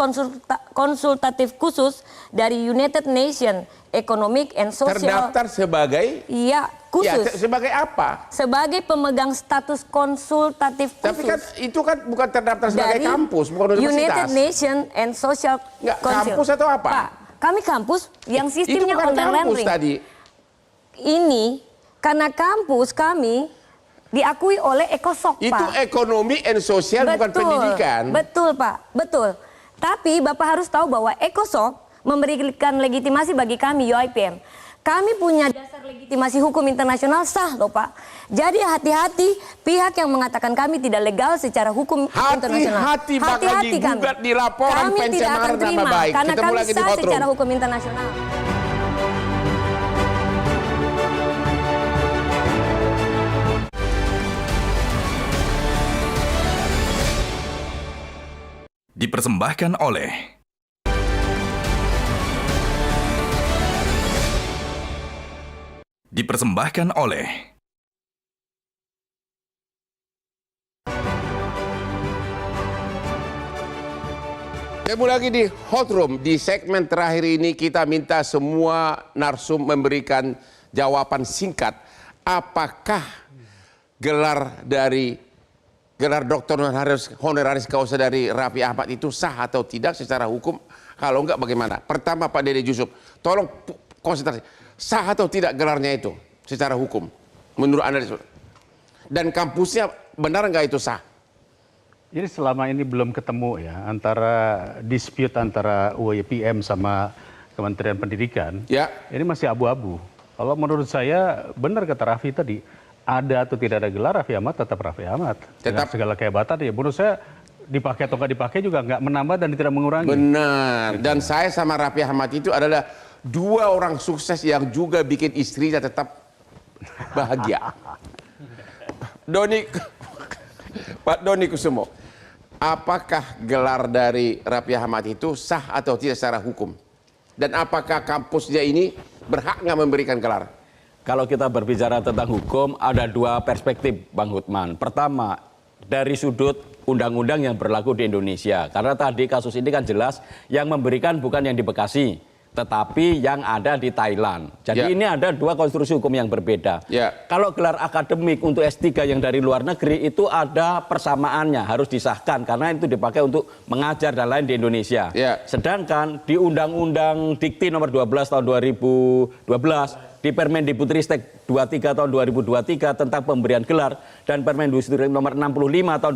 konsultatif khusus dari United Nation Economic and Social. Terdaftar sebagai? Iya, khusus. Sebagai apa? Sebagai pemegang status konsultatif khusus. Tapi kan itu kan bukan terdaftar sebagai kampus, bukan universitas. United Nation and Social Council. Kampus atau apa? Pak, kami kampus yang sistemnya online learning. Tadi. Ini karena kampus kami diakui oleh ECOSOC, Pak. Itu ekonomi and sosial, bukan pendidikan. Betul, Pak. Betul. Tapi Bapak harus tahu bahwa ECOSOC memberikan legitimasi bagi kami UIPM. Kami punya dasar legitimasi hukum internasional sah loh Pak. Jadi hati-hati pihak yang mengatakan kami tidak legal secara hukum internasional. Hati-hati bakal digugat di laporan pencemaran nama baik. Karena Ketemu kami lagi di sah Hot Room. secara hukum internasional. Dipersembahkan oleh Ketemu lagi di Hot Room. Di segmen terakhir ini kita minta semua narsum memberikan jawaban singkat. Apakah gelar doktor honoris causa dari Raffi Ahmad itu sah atau tidak secara hukum? Kalau enggak bagaimana? Pertama Pak Dede Yusuf, tolong konsentrasi. Sah atau tidak gelarnya itu secara hukum menurut Anda? Dan kampusnya benar enggak itu sah? Jadi selama ini belum ketemu ya antara dispute antara UIPM sama Kementerian Pendidikan. Ini masih abu-abu. Kalau menurut saya benar kata Raffi tadi, ada atau tidak ada gelar Raffi Ahmad tetap Raffi Ahmad. Dengan segala kehebatan ya. Menurut saya dipakai atau nggak dipakai juga nggak menambah dan tidak mengurangi. Benar. Dan saya sama Raffi Ahmad itu adalah dua orang sukses yang juga bikin istrinya tetap bahagia. Pak Doni Kusumo, apakah gelar dari Raffi Ahmad itu sah atau tidak secara hukum? Dan apakah kampusnya ini berhak nggak memberikan gelar? Kalau kita berbicara tentang hukum, ada dua perspektif, Bang Hotman. Pertama, dari sudut undang-undang yang berlaku di Indonesia. Karena tadi kasus ini kan jelas yang memberikan bukan yang di Bekasi, tetapi yang ada di Thailand. Jadi ini ada dua konstruksi hukum yang berbeda. Kalau gelar akademik untuk S3 yang dari luar negeri itu ada persamaannya, harus disahkan karena itu dipakai untuk mengajar dan lain di Indonesia. Sedangkan di Undang-Undang Dikti nomor 12 tahun 2012, di Permendikbudristek 23 tahun 2023 tentang pemberian gelar dan Permendikbudristek nomor 65 tahun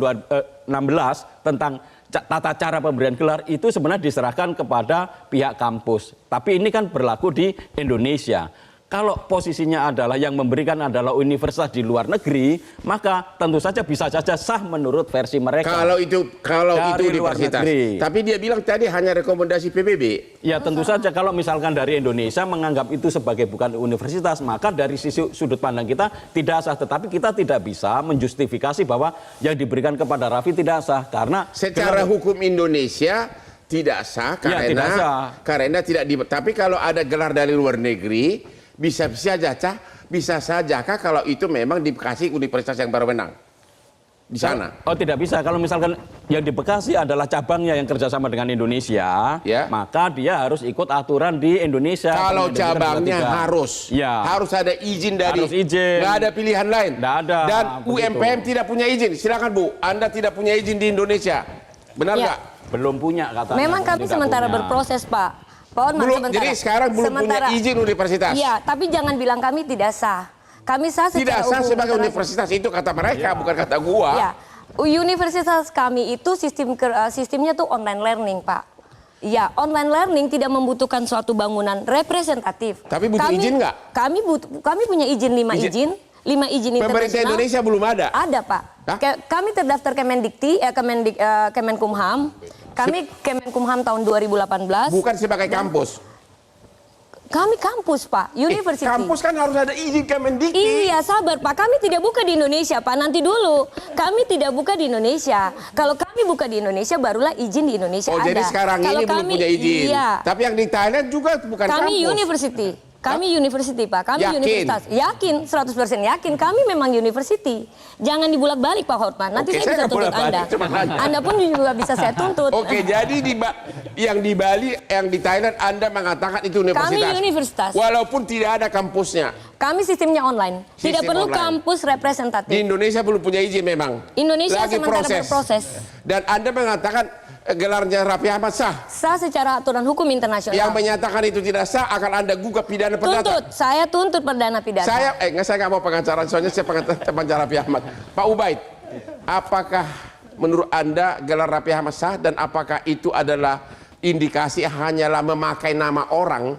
2016 tentang tata cara pemberian gelar itu sebenarnya diserahkan kepada pihak kampus. Tapi ini kan berlaku di Indonesia. Kalau posisinya adalah yang memberikan adalah universitas di luar negeri, maka tentu saja bisa saja sah menurut versi mereka. Kalau itu universitas. Tapi dia bilang tadi hanya rekomendasi PBB. Ya tentu saja kalau misalkan dari Indonesia menganggap itu sebagai bukan universitas, maka dari sisi sudut pandang kita tidak sah. Tetapi kita tidak bisa menjustifikasi bahwa yang diberikan kepada Raffi tidak sah karena secara hukum Indonesia tidak sah karena tidak. Tapi kalau ada gelar dari luar negeri bisa saja kalau itu memang di Bekasi universitas yang berwenang di sana. Oh tidak bisa, kalau misalkan yang di Bekasi adalah cabangnya yang kerjasama dengan Indonesia, maka dia harus ikut aturan di Indonesia. Kalau cabangnya harus ada izin dari, nggak ada pilihan lain. Nggak ada. Dan UMPM tidak punya izin. Silakan Bu, Anda tidak punya izin di Indonesia, benar nggak? Belum punya katanya. Memang kami sementara berproses Pak. Jadi sekarang belum punya izin universitas. Iya, tapi jangan bilang kami tidak sah. Kami sah secara tidak sah sebagai universitas, itu kata mereka, bukan kata gua. Ya, universitas kami itu sistemnya tuh online learning, Pak. Ya, online learning tidak membutuhkan suatu bangunan representatif. Tapi butuh izin nggak? Kami punya izin 5 izin. 5 izin internasional. Pemerintah Indonesia belum ada? Ada, Pak. Kami terdaftar Kemendikti, Kemenkumham. Kami Kemenkumham tahun 2018. Bukan sebagai kampus? Kami kampus, Pak. University. Kampus kan harus ada izin Kemendikti. Iya, sabar, Pak. Kami tidak buka di Indonesia, Pak. Nanti dulu. Kami tidak buka di Indonesia. Kalau kami buka di Indonesia, barulah izin di Indonesia ada. Jadi sekarang ini belum punya izin. Iya. Tapi yang di Thailand juga bukan kampus. Kami university. Kami university, Pak. Kami universitas. Yakin, 100% yakin. Kami memang university. Jangan dibulak-balik, Pak Hotman. Nanti saya bisa tuntut Anda. Anda pun juga bisa saya tuntut. Oke, jadi yang di Bali, yang di Thailand, Anda mengatakan itu universitas. Kami universitas. Walaupun tidak ada kampusnya. Kami sistemnya online. Tidak perlu kampus representatif. Di Indonesia belum punya izin memang. Indonesia sementara berproses. Dan Anda mengatakan gelarnya Raffi Ahmad sah? Sah secara aturan hukum internasional. Yang menyatakan itu tidak sah akan Anda gugat pidana perdata. Tuntut, saya tuntut perdana pidana. Saya nggak mau pengacara, soalnya saya pengacara Raffi Ahmad. Pak Ubaid, apakah menurut Anda gelar Raffi Ahmad sah dan apakah itu adalah indikasi hanyalah memakai nama orang,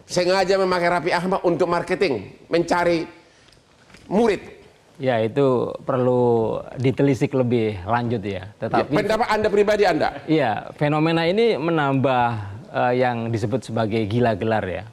sengaja memakai Raffi Ahmad untuk marketing, mencari murid? Ya itu perlu ditelisik lebih lanjut ya. Tetapi pendapat Anda pribadi Anda? Iya, fenomena ini menambah yang disebut sebagai gila gelar ya.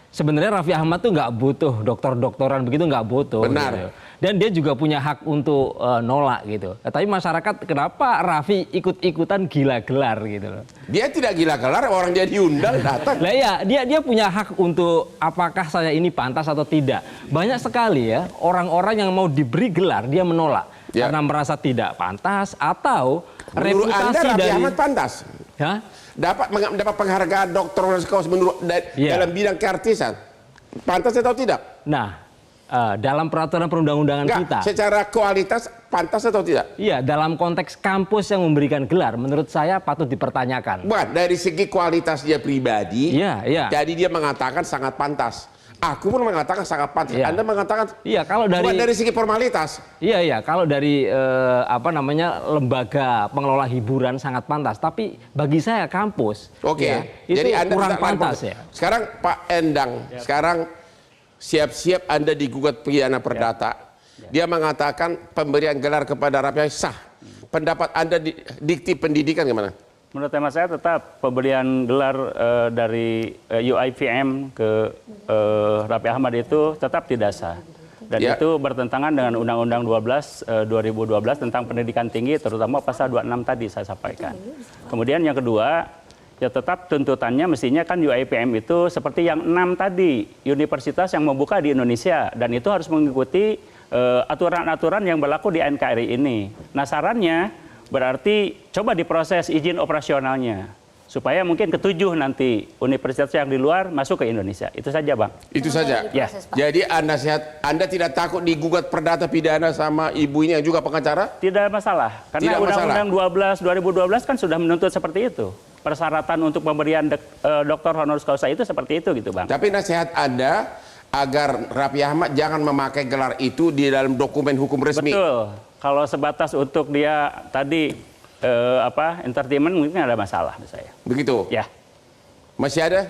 Sebenarnya Raffi Ahmad tuh nggak butuh dokter-doktoran begitu, nggak butuh. Benar. Gitu. Dan dia juga punya hak untuk nolak gitu. Tapi masyarakat kenapa Raffi ikut-ikutan gila gelar gitu loh? Dia tidak gila gelar, orang dia diundang datang. Lah ya, dia punya hak untuk apakah saya ini pantas atau tidak. Banyak sekali ya orang-orang yang mau diberi gelar dia menolak karena merasa tidak pantas atau menurut reputasi Anda, dari Raffi Ahmad pantas. Ya? Dapat penghargaan dokter honoris causa menurut dalam bidang keartisan. Pantas atau tidak? Nah, dalam peraturan perundang-undangan kita. Secara kualitas pantas atau tidak? Iya, dalam konteks kampus yang memberikan gelar, menurut saya patut dipertanyakan. Bukan, dari segi kualitas dia pribadi, jadi dia mengatakan sangat pantas. Aku pun mengatakan sangat pantas. Anda mengatakan kalau dari bukan dari segi formalitas. Iya, kalau dari lembaga pengelola hiburan sangat pantas. Tapi bagi saya kampus, itu jadi Anda kurang pantas ya. Sekarang Pak Endang, sekarang siap-siap Anda digugat pidana perdata. Dia mengatakan pemberian gelar kepada Raffi Ahmad sah. Pendapat Anda di dikti pendidikan gimana? Menurut tema saya tetap pemberian gelar dari UIPM ke Raffi Ahmad itu tetap tidak sah. Dan itu bertentangan dengan Undang-Undang 2012 tentang pendidikan tinggi, terutama pasal 26 tadi saya sampaikan. Kemudian yang kedua, ya tetap tuntutannya mestinya kan UIPM itu seperti yang 6 tadi, universitas yang membuka di Indonesia, dan itu harus mengikuti aturan-aturan yang berlaku di NKRI ini. Nah sarannya berarti coba diproses izin operasionalnya. Supaya mungkin ketujuh nanti universitas yang di luar masuk ke Indonesia. Itu saja, Bang. Itu saja? Ya. Jadi Anda tidak takut digugat perdata pidana sama ibunya yang juga pengacara? Tidak masalah. Karena Undang-Undang 2012 kan sudah menuntut seperti itu. Persyaratan untuk pemberian doktor honoris causa itu seperti itu gitu, Bang. Tapi nasihat Anda agar Raffi Ahmad jangan memakai gelar itu di dalam dokumen hukum resmi. Betul. Kalau sebatas untuk dia tadi entertainment mungkin ada masalah menurut saya. Begitu? Ya. Masih ada?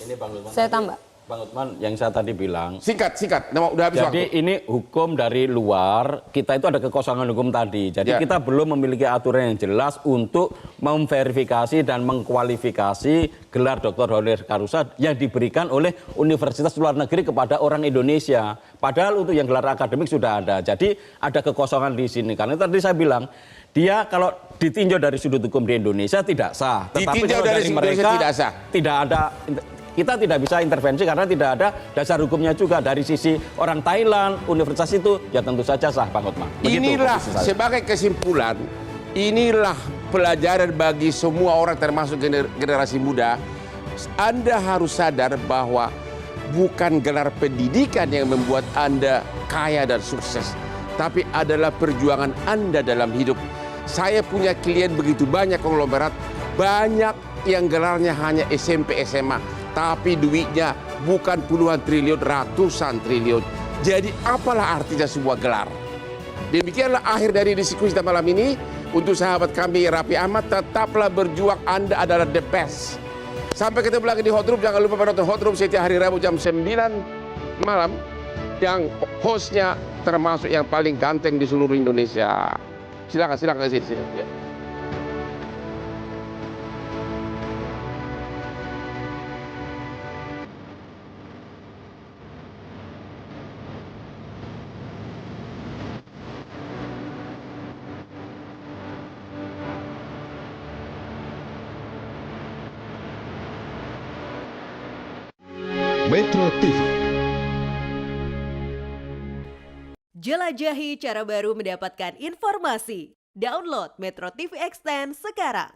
Ini Bang Lukman. Saya tambah. Bang Lukman, yang saya tadi bilang. Singkat. Udah habis Jadi waktu. ini hukum dari luar, kita itu ada kekosongan hukum tadi. Jadi kita belum memiliki aturan yang jelas untuk memverifikasi dan mengkualifikasi gelar doktor honoris causa yang diberikan oleh universitas luar negeri kepada orang Indonesia. Padahal untuk yang gelar akademik sudah ada. Jadi ada kekosongan di sini. Karena tadi saya bilang, dia kalau ditinjau dari sudut hukum di Indonesia tidak sah. Tetapi Ditinjau kalau dari dari Indonesia mereka tidak sah. Tidak ada, kita tidak bisa intervensi karena tidak ada dasar hukumnya juga. Dari sisi orang Thailand, universitas itu ya tentu saja sah, Bang Hotman. Inilah sebagai kesimpulan, inilah pelajaran bagi semua orang termasuk generasi muda. Anda harus sadar bahwa bukan gelar pendidikan yang membuat Anda kaya dan sukses, tapi adalah perjuangan Anda dalam hidup. Saya punya klien begitu banyak konglomerat, banyak yang gelarnya hanya SMP SMA, tapi duitnya bukan puluhan triliun, ratusan triliun. Jadi apalah artinya sebuah gelar? Demikianlah akhir dari diskusi kita malam ini. Untuk sahabat kami Raffi Ahmad, tetaplah berjuang, Anda adalah the best. Sampai ketemu lagi di Hot Room. Jangan lupa menonton Hot Room setiap hari Rabu jam 9 malam. Yang hostnya termasuk yang paling ganteng di seluruh Indonesia. Silakan ke sini. Ya. Metro TV. Jelajahi cara baru mendapatkan informasi. Download Metro TV Extend sekarang.